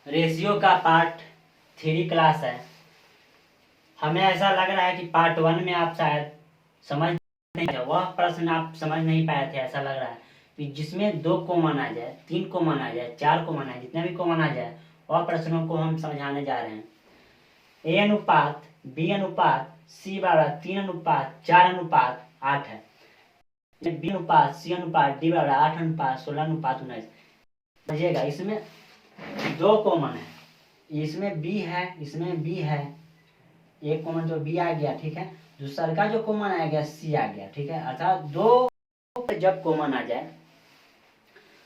Ratio का part 3 class है। हमें ऐसा लग रहा है कि पार्ट 1 में आप शायद समझ नहीं पाए, वह प्रश्न आप समझ नहीं पाए थे। ऐसा लग रहा है कि जिसमें 2 कॉमन आ जाए, 3 कॉमन आ जाए, 4 कॉमन आ जाए, जितने भी कॉमन आ जाए वह प्रश्नों को हम समझाने जा रहे हैं। ए अनुपात बी अनुपात सी बराबर 3 अनुपात 4 अनुपात 8 है। बी अनुपात सी अनुपात डी बराबर 8 अनुपात 16 अनुपात 19। समझिएगा, इसमें 2 कॉमन है, इसमें बी है, इसमें बी है, एक कॉमन जो बी आ गया, ठीक है। दूसरा का जो कॉमन आ गया सी आ गया, ठीक है। अर्थात 2 जब कॉमन आ जाए,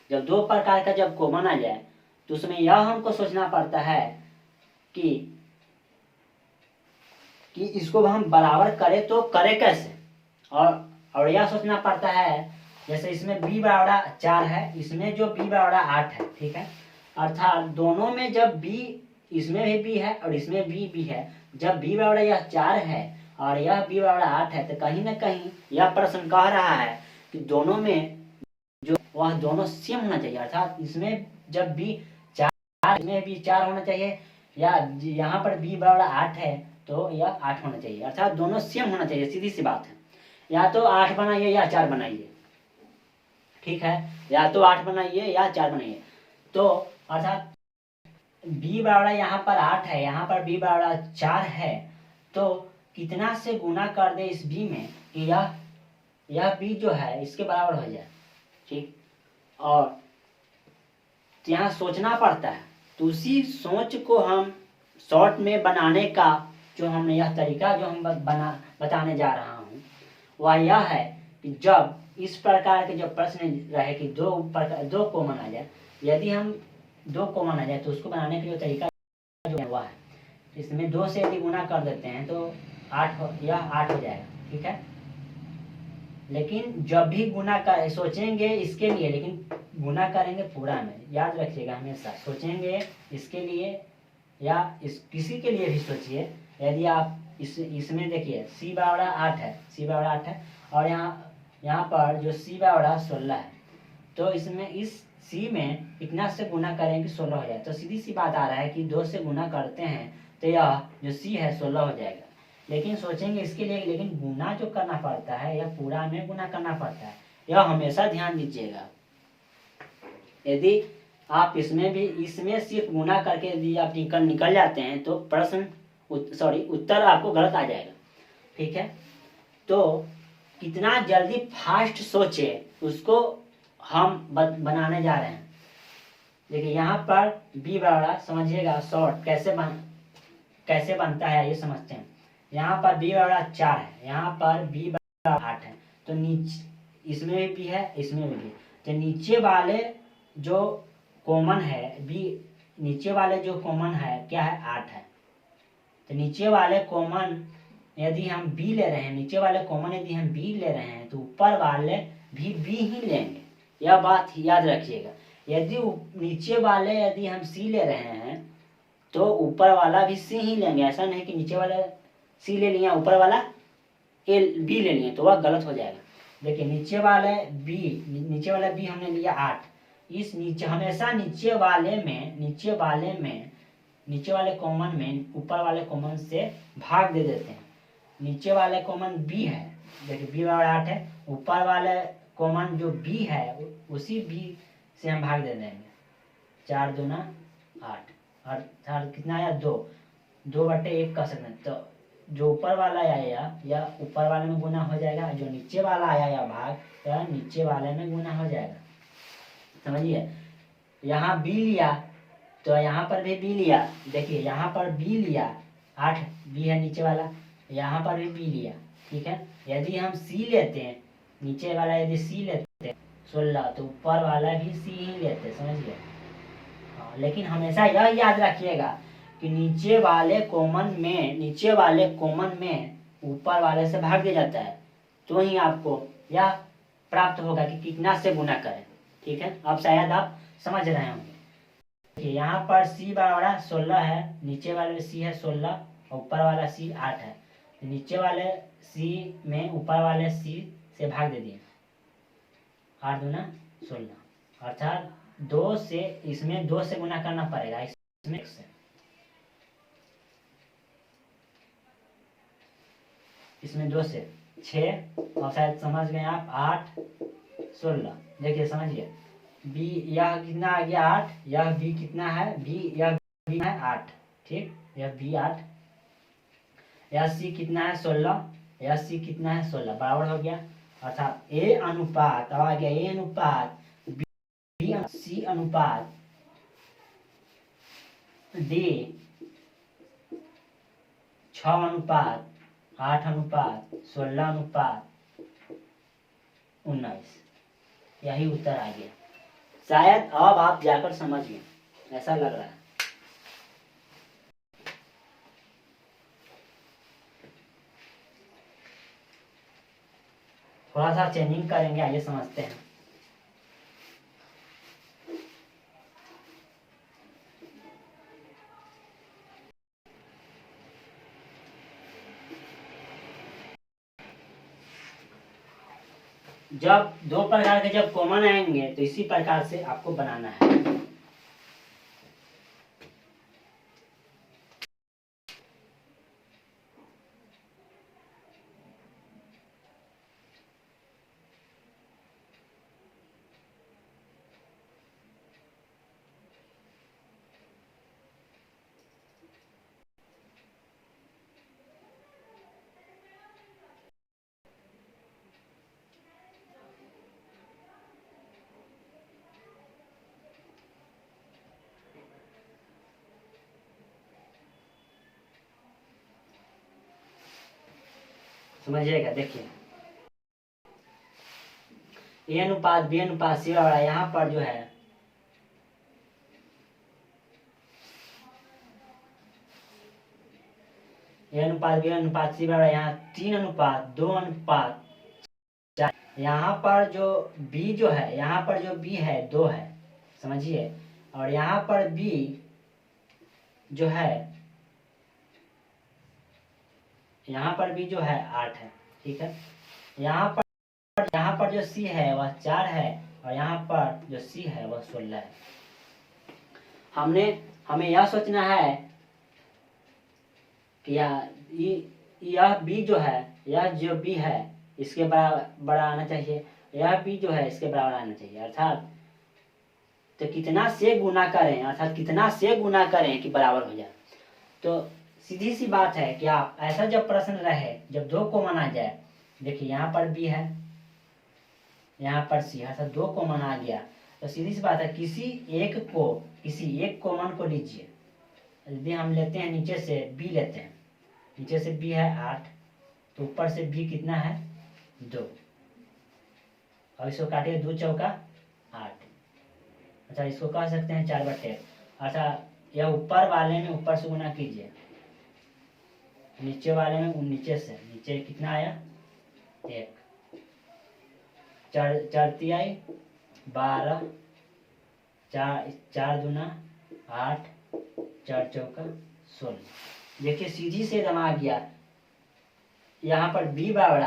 जब 2 प्रकार का जब कॉमन आ जाए तो उसमें यह हमको सोचना पड़ता है कि इसको हम बराबर करें तो करें कैसे, और यह सोचना पड़ता है जैसे इसमें b बराबर 4 है, इसमें जो b बराबर 8 है, ठीक है। अर्थात दोनों में जब b, इसमें भी b है और इसमें भी b है, जब b बराबर यह 4 है और यह b बराबर 8 है, तो कहीं ना कहीं यह प्रश्न कह रहा है कि दोनों में जो वह दोनों सेम होना चाहिए। अर्थात इसमें जब b 4, इसमें भी 4 होना चाहिए, या यहाँ पर b बराबर 8 है तो यह 8 होना चाहिए। अर्थात दोनों सेम होना चाहिए, सीधी सी बात है। या तो 8 बनाइए या 4 बनाइए, ठीक है। या तो 8 बनाइए या 4 बनाइए। तो अर्थात b बराबर यहाँ पर 8 है, यहाँ पर b बराबर 4 है, तो कितना से गुना कर दे इस b में कि यह b जो है इसके बराबर हो जाए, ठीक। और यहाँ सोचना पड़ता है, तो उसी सोच को हम शॉर्ट में बनाने का जो हमने यह तरीका जो हम बताने जा रहा हूँ वह यह है कि जब इस प्रकार के जब प्रश्न रहे कि 2 कॉमन आ जाए, यदि हम 2 कॉमन आ जाए तो उसको बनाने का जो तरीका जो है वह है, इसमें 2 से यदि गुना कर देते हैं तो 8 हो जाएगा, ठीक है। लेकिन जब भी गुना कर सोचेंगे इसके लिए, लेकिन गुना करेंगे पूरा में, याद रखिएगा हमेशा सोचेंगे इसके लिए या किसी के लिए भी सोचिए। यदि आप इसमें देखिए सी बराबर 8 है, सी बराबर 8 है, और यहाँ पर जो सी बराबर 16 है, तो इसमें इस सी में इतना से गुना करें कि 16 हो जाए, तो सीधी सी बात आ रहा है कि 2 से गुना करते हैं तो यह जो सी है 16 हो जाएगा। लेकिन सोचेंगे इसके लिए, लेकिन गुना जो करना पड़ता है यह पूरा में गुना करना पड़ता है, यह हमेशा ध्यान दीजिएगा। यदि आप इसमें सिर्फ गुना करके यदि आप निकल जाते हैं तो उत्तर आपको गलत आ जाएगा, ठीक है। तो कितना जल्दी फास्ट सोचे उसको हम बनाने जा रहे हैं। देखिए यहाँ पर b बराबर, समझिएगा शॉर्ट कैसे बनता है ये समझते हैं। यहाँ पर b बराबर 4 है, यहाँ पर b बराबर 8 है, तो नीचे इसमें भी है, इसमें भी है, तो नीचे वाले जो कॉमन है b, नीचे वाले जो कॉमन है क्या है 8 है, तो नीचे वाले कॉमन यदि हम b ले रहे हैं, नीचे वाले कॉमन यदि हम b ले रहे हैं तो ऊपर वाले भी b ही लेंगे, यह बात याद रखिएगा। यदि नीचे वाले यदि हम c ले रहे हैं तो ऊपर वाला भी c ही लेंगे, ऐसा नहीं कि नीचे वाला c ले लिया ऊपर वाला b ले लिए, तो वह गलत हो जाएगा। देखिए नीचे वाला b हमने लिया 8, इस नीचे हमेशा नीचे वाले कॉमन में ऊपर वाले कॉमन से भाग दे देते हैं। नीचे वाले कॉमन b है, देखिए b बराबर 8 है, ऊपर वाले कॉमन जो b है उसी b से हम भाग दे देंगे, 4 दूना 8, और कितना आया 2/1 कर सकते हैं। तो जो ऊपर वाला आया या ऊपर वाले में गुना हो जाएगा, जो नीचे वाला आया या भाग या नीचे वाले में गुना हो जाएगा, समझिए। यहाँ b लिया तो यहाँ पर भी b लिया, देखिए यहाँ पर b लिया 8 b है नीचे वाला, यहाँ पर भी b लिया, ठीक है। यदि हम c लेते हैं, नीचे वाला यदि c लेते हैं 16, तो ऊपर वाला भी c ही लेते, समझिए। हाँ, लेकिन हमेशा यह याद रखिएगा कि नीचे वाले कॉमन में ऊपर वाले से भाग दिया जाता है, तो ही आपको यह प्राप्त होगा कि कितना से गुना करें, ठीक है। अब शायद आप समझ रहे होंगे। देखिए यहाँ पर c बराबर 16 है, नीचे वाले में c है 16 और ऊपर वाला c 8 है, नीचे वाले c में ऊपर वाले c से भाग दे दिए, 8 दूना 16, अर्थात 2 से इसमें 2 से गुना करना पड़ेगा, इसमें x है, इसमें 2 से 6 और शायद समझ गए आप 8 16। देखिए समझिए b यह कितना आ गया 8, यह b कितना है b, यह b है 8, ठीक, यह b 8, यह c कितना है 16, यह c कितना है 16, बराबर हो गया। अर्थात a अनुपात, अब आ गया a अनुपात b c अनुपात d 6 अनुपात 8 अनुपात 16 अनुपात 19, यही उत्तर आ गया। शायद अब आप जाकर समझ गए, ऐसा लग रहा है। थोड़ा सा चेंजिंग करेंगे, आइए समझते हैं। जब 2 प्रकार के जब कॉमन आएंगे तो इसी प्रकार से आपको बनाना है। समझिएगा, देखिए a अनुपात b अनुपात c बराबर, यहाँ पर जो है a अनुपात b अनुपात c बराबर, यहाँ 3 अनुपात 2 अनुपात 4, यहाँ पर जो b जो है, यहाँ पर जो b है 2 है, समझिए, और यहाँ पर b जो है, यहाँ पर b जो है 8 है, ठीक है। यहाँ पर जो c है वह 4 है और यहाँ पर जो c है वह 16 है। हमें यह सोचना है कि यह b जो है, यह जो b है इसके बराबर आना चाहिए, यह b जो है इसके बराबर आना चाहिए। अर्थात तो कितना से गुना करें, अर्थात कितना से गुना करें कि बराबर हो जाए। तो सीधी सी बात है कि आप ऐसा जब प्रश्न रहे, जब 2 कॉमन आ जाए, देखिए यहाँ पर b है, यहाँ पर c है, अर्थात 2 कॉमन आ गया, तो सीधी सी बात है किसी एक कॉमन को लीजिए। यदि हम लेते हैं नीचे से b लेते हैं, नीचे से b है 8, तो ऊपर से b कितना है 2, और इसको काटिए 2 चौका 8, अच्छा इसको कह सकते हैं 4/8। अच्छा यह ऊपर वाले में ऊपर से गुना कीजिए, नीचे वाले में नीचे से, नीचे कितना आया 1, 4 तिहाई 12, 4 दूना 8, 4 चौका 16। देखिए सीधी से एकदम आ गया। यहाँ पर b बराबर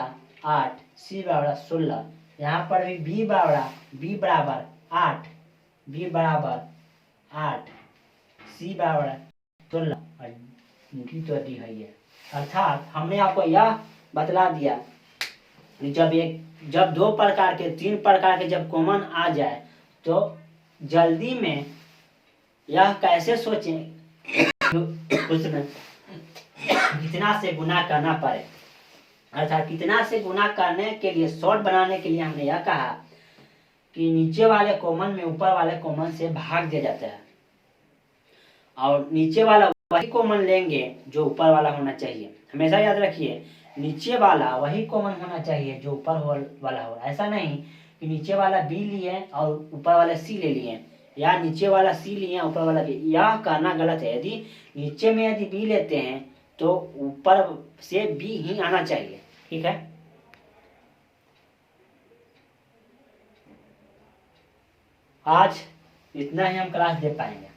8, c बराबर 16, यहाँ पर भी b बराबर 8, b बराबर 8, c बराबर 16 और d तो दी है ये। अर्थात हमने आपको यह बतला दिया कि जब 2 प्रकार के 3 प्रकार के जब कॉमन आ जाए तो जल्दी में यह कैसे सोचें उसमें कितना से गुना करना पड़े। अर्थात कितना से गुना करने के लिए, शॉर्ट बनाने के लिए हमने यह कहा कि नीचे वाले कॉमन में ऊपर वाले कॉमन से भाग दिया जाता है, और नीचे वाला वही कॉमन लेंगे जो ऊपर वाला होना चाहिए। हमेशा याद रखिए, नीचे वाला वही कॉमन होना चाहिए जो ऊपर वाला हो। ऐसा नहीं कि नीचे वाला b लिए और ऊपर वाला c ले लिए, या नीचे वाला c लिए ऊपर वाला b, यह करना गलत है। यदि नीचे में यदि b लेते हैं तो ऊपर से b ही आना चाहिए, ठीक है। आज इतना ही हम क्लास दे पाएंगे।